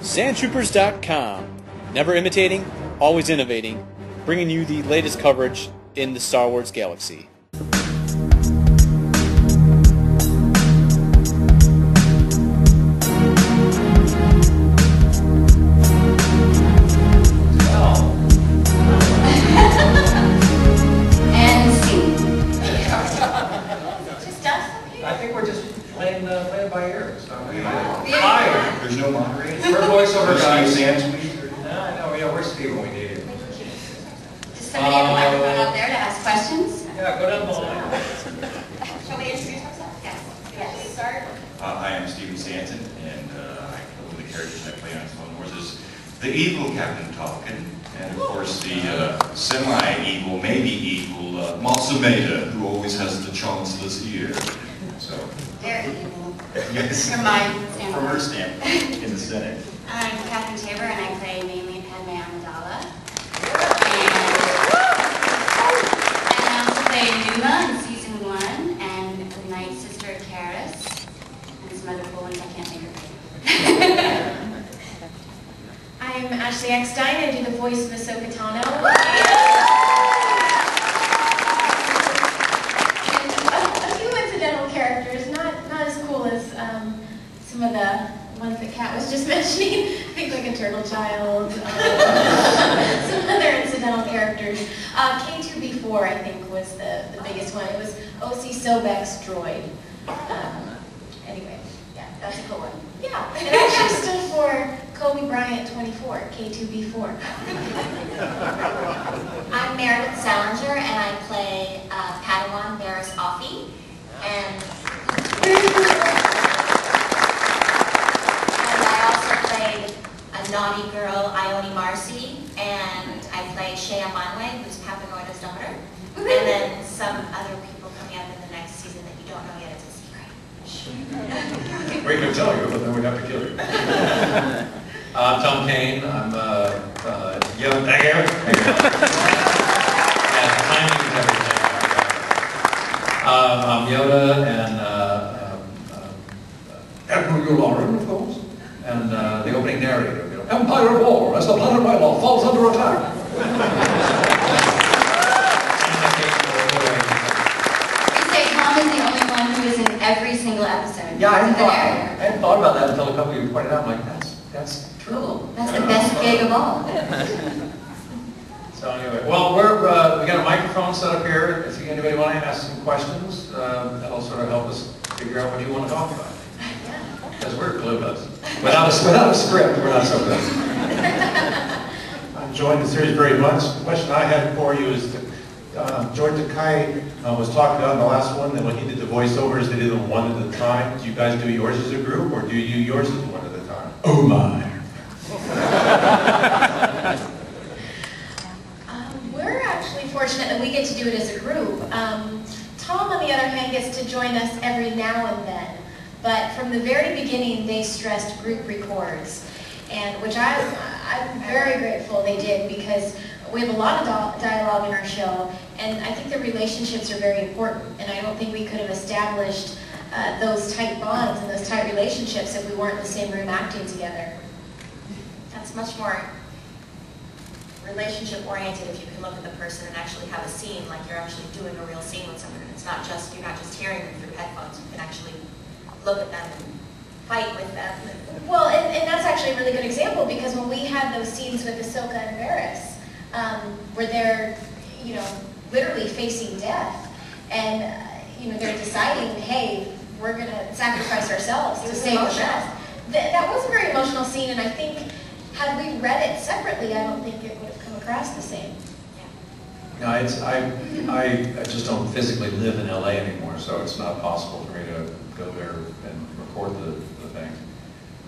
Sandtroopers.com. Never imitating, always innovating, bringing you the latest coverage in the Star Wars galaxy. There's no moderator. We're voiceover guys. Stephen Stanton. I know, yeah, we're Steve when we need you. Does somebody have a microphone out there to ask questions? Yeah, go down the line. Shall we introduce ourselves? Yes. Yes. Start. I am Stephen Stanton, and one of the characters I play on Clone Wars is the evil Captain Talkin, and of course the semi-evil, maybe evil Matsumaida, who always has the Chancellor's ear. So. Very evil. Yes. From my standpoint. From her standpoint in the Senate. I'm Catherine Tabor, and I play mainly Padme Amidala. And I also play Numa in season 1, and the Night Sister Karis, and some other cool ones I can't think of. I'm Ashley Eckstein. I do the voice of Ahsoka Tano. A few incidental characters, not as cool as some of the ones that Kat was just mentioning. I think like a turtle child, some other incidental characters. K2B4 I think was the biggest one. It was O.C. Sobek's droid. Anyway, yeah, that's a cool one. Yeah, it actually stood for Kobe Bryant 24, K2B4. I'm Meredith Salenger, and I play Padawan Barris Offee. And I also played a naughty girl, Ione Marcy, and I play Shea Manwe, who's Papanoida's daughter. And then some other people coming up in the next season that you don't know yet. It's a secret. We could tell you, but then we'd have to kill you. I'm Tom Kane. I'm Yoda. Yeah, timing is everything. I'm Yoda and Admiral Yularen, of course, and the opening narrator. You know, Empire of War, as the planet Ryloth falls under attack. You say Tom is the only one who is in every single episode. Yeah, I hadn't thought about that until a couple of you pointed out. I'm like, that's true. That's the best gig of all. So anyway, well, we got a microphone set up here. If anybody want to ask some questions, that'll sort of help us figure out what you want to talk about. Because we're clueless. Without a script, we're not so good. I enjoyed the series very much. The question I had for you is that George Takei was talking about in the last one that when he did the voiceovers, they did them one at a time. Do you guys do yours as a group, or do you do yours as one at a time? Oh my. We're actually fortunate that we get to do it as a group. Tom, on the other hand, gets to join us every now and then. But from the very beginning, they stressed group records, and which I'm very grateful they did, because we have a lot of dialogue in our show, and I think the relationships are very important, and I don't think we could have established those tight bonds and those tight relationships if we weren't in the same room acting together. That's much more relationship oriented if you can look at the person and actually have a scene, like you're actually doing a real scene with someone. It's not just, you're not just hearing them through headphones. You can actually look at them and fight with them. Well, and that's actually a really good example, because when we had those scenes with Ahsoka and Varys, where they're, you know, literally facing death, and you know, they're deciding, hey, we're going to sacrifice ourselves to save the rest. That was a very emotional scene, and I think had we read it separately, I don't think it would have come across the same. No, I just don't physically live in LA anymore, so it's not possible for me to go there and record the thing.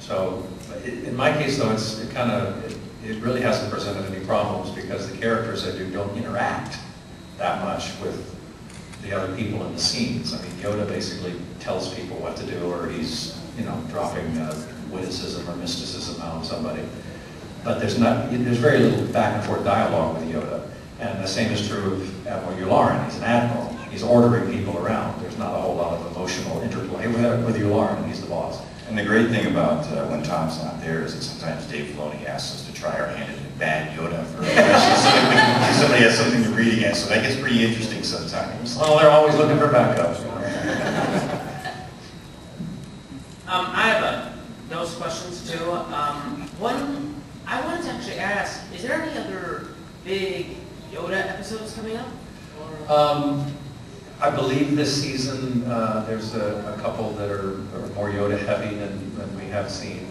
So, in my case though, it really hasn't presented any problems, because the characters I do don't interact that much with the other people in the scenes. I mean, Yoda basically tells people what to do, or he's, you know, dropping witticism or mysticism on somebody. But there's very little back and forth dialogue with Yoda. And the same is true of Admiral Yularen. He's an admiral. He's ordering people around. There's not a whole lot of emotional interplay with Yularen. He's the boss. And the great thing about when Tom's not there is that sometimes Dave Filoni asks us to try our hand at bad Yoda for a question so that somebody has something to read against. So that gets pretty interesting sometimes. Well, they're always looking for backups. I have those questions too. One, I wanted to actually ask, is there any other big Yoda episodes coming up? Or? I believe this season there's a couple that are more Yoda heavy than we have seen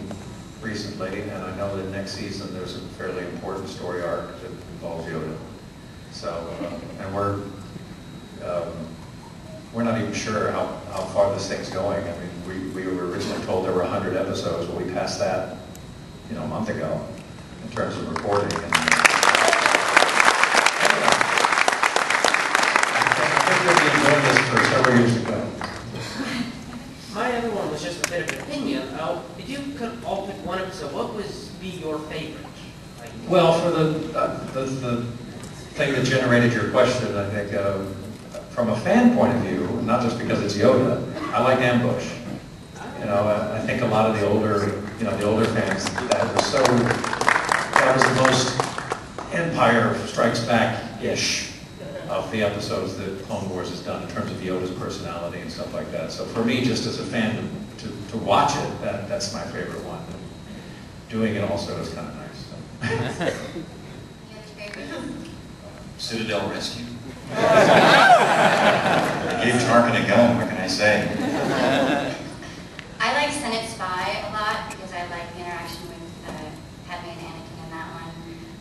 recently, and I know that next season there's a fairly important story arc that involves Yoda. So, and we're not even sure how far this thing's going. I mean, we were originally told there were 100 episodes, but we passed that, a month ago in terms of recording. And, we'll be enjoying this for several years to go. My other one was just a bit of an opinion. If you could all pick one episode, what would be your favorite? Well, for the thing that generated your question, I think from a fan point of view, not just because it's Yoda, I like Ambush. I think a lot of the older fans, that was the most Empire Strikes Back-ish of the episodes that Clone Wars has done in terms of Yoda's personality and stuff like that. So for me, just as a fan, to watch it, that's my favorite one. Doing it also is kind of nice. So. Citadel Rescue. I gave Tarkin a gun, what can I say? I like Senate Spy a lot because I like the interaction with Padme and Anakin in that one.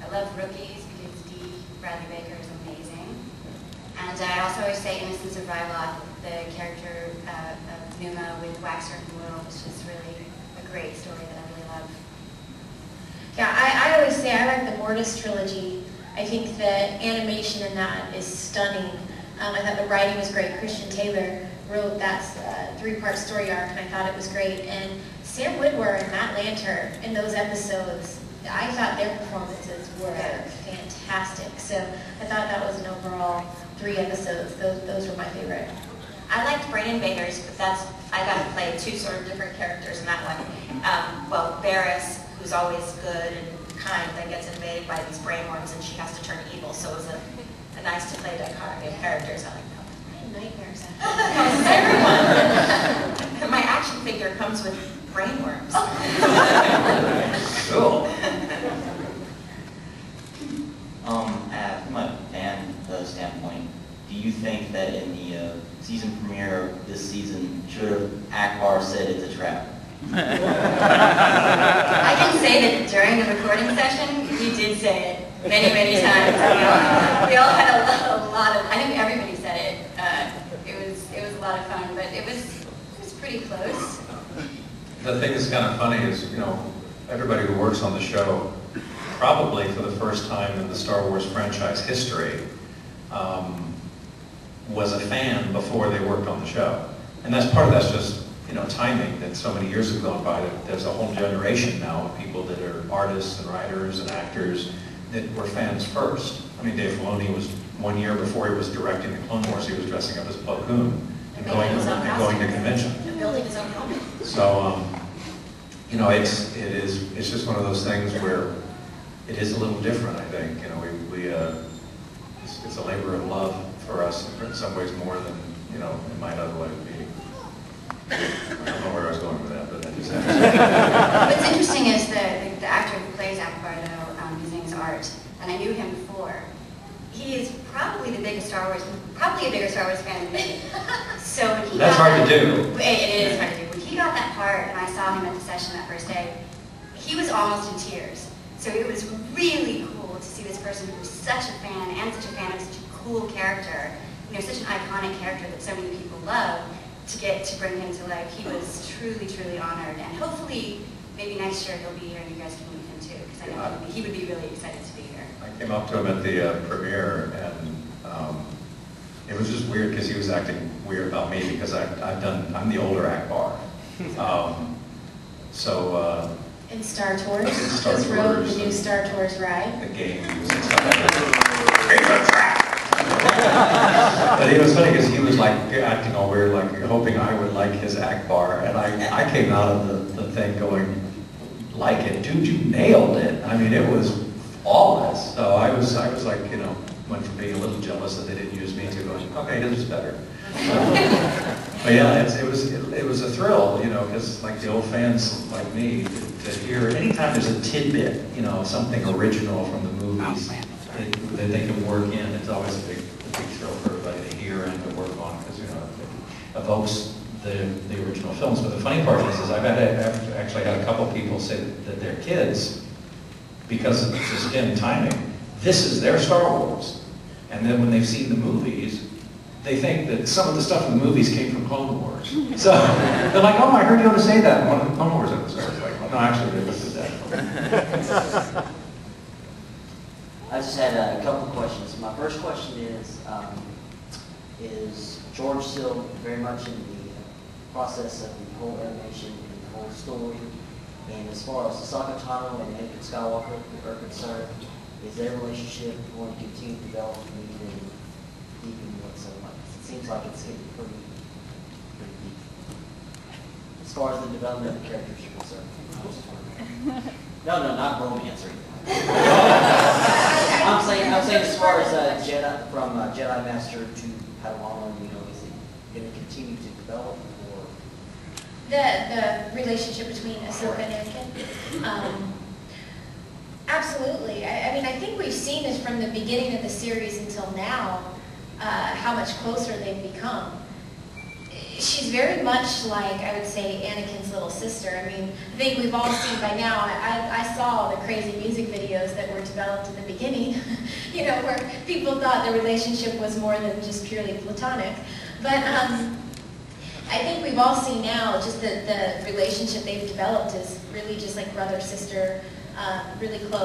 I love Rookies because Bradley Baker is amazing. And I also always say Innocence of Ryloth, the character of Numa with Waxer and Will, is just really a great story that I really love. Yeah, I always say I like the Mortis trilogy. I think the animation in that is stunning. I thought the writing was great. Christian Taylor wrote that three-part story arc, and I thought it was great. And Sam Witwer and Matt Lanter in those episodes, I thought their performances were fantastic. So I thought that was an overall 3 episodes. Those were my favorite. I liked Brain Invaders, but I got to play 2 sort of different characters in that one. Well, Barris, who's always good and kind, then gets invaded by these brainworms and she has to turn evil. So it was a nice to play dichotomy of characters. I like that one. I had nightmares after Everyone. My action figure comes with brainworms. Cool. From a fan standpoint, do you think that in the season premiere of this season, should have Akbar said it's a trap? I can say that during the recording session, he did say it many, many times. We all had a lot of, I think everybody said it. It was a lot of fun, but it was pretty close. The thing that's kind of funny is, everybody who works on the show, probably for the first time in the Star Wars franchise history, was a fan before they worked on the show. And that's just, timing, that so many years have gone by. That there's a whole generation now of people that are artists and writers and actors that were fans first. I mean, Dave Filoni was 1 year before he was directing the Clone Wars, he was dressing up as Plo Koon and going to convention. Building his own helmet. So, it's just one of those things where it is a little different, I think. It's a labor of love for us in some ways more than, it might otherwise be. I don't know where I was going with that, but that just happened. What's interesting is the actor who plays Akbar, though, his name is Art, and I knew him before. He is probably a bigger Star Wars fan than me. So when he That's hard to do. It is hard to do. When he got that part, and I saw him at the session that first day, he was almost in tears. So it was really cool to see this person who was such a fan and such a fan of such a cool character, such an iconic character that so many people love, to get to bring him to life. He was truly, truly honored, and hopefully, maybe next year he'll be here and you guys can meet him too, because I know he would be really excited to be here. I came up to him at the premiere, and it was just weird because he was acting weird about me because I'm the older Akbar. In Star Tours, in Star just rode Tours, the new Star Tours ride. The games and stuff like that. It's a trap! But it was funny because he was like acting all weird, like hoping I would like his Akbar, and I came out of the thing going, like it, dude, you nailed it. I mean, it was flawless. So I was like, you know, went from being a little jealous that they didn't use me to going, okay, this is better. But yeah, it was a thrill, you know, because like the old fans like me to hear anytime there's a tidbit, you know, something original from the movies that they can work in, it's always a big thrill for everybody to hear and to work on because, you know, it evokes the original films. But the funny part is I've actually had a couple people say that their kids, because of just again timing, this is their Star Wars. And then when they've seen the movies, they think that some of the stuff in the movies came from Clone Wars. So they're like, oh, I heard Yoda say that in one of the Clone Wars episodes. Like, well, no, actually, they looked at that. I just had a couple of questions. My first question is George still very much in the process of the whole animation and the whole story? And as far as Ahsoka Tano and Anakin Skywalker are concerned, is their relationship going to continue to develop and even what so much? It seems like it's getting pretty deep. As far as the development of the characters are concerned. No, not romance or anything. I'm saying as far as Jedi, from Jedi Master to Padawan, you know, is it going to continue to develop, or The relationship between Ahsoka and Anakin? Absolutely. I mean, I think we've seen this from the beginning of the series until now, how much closer they've become. She's very much like, I would say, Anakin's little sister. I mean, I think we've all seen by now, I saw the crazy music videos that were developed in the beginning, you know, where people thought the relationship was more than just purely platonic. But I think we've all seen now just that the relationship they've developed is really just like brother-sister, really close.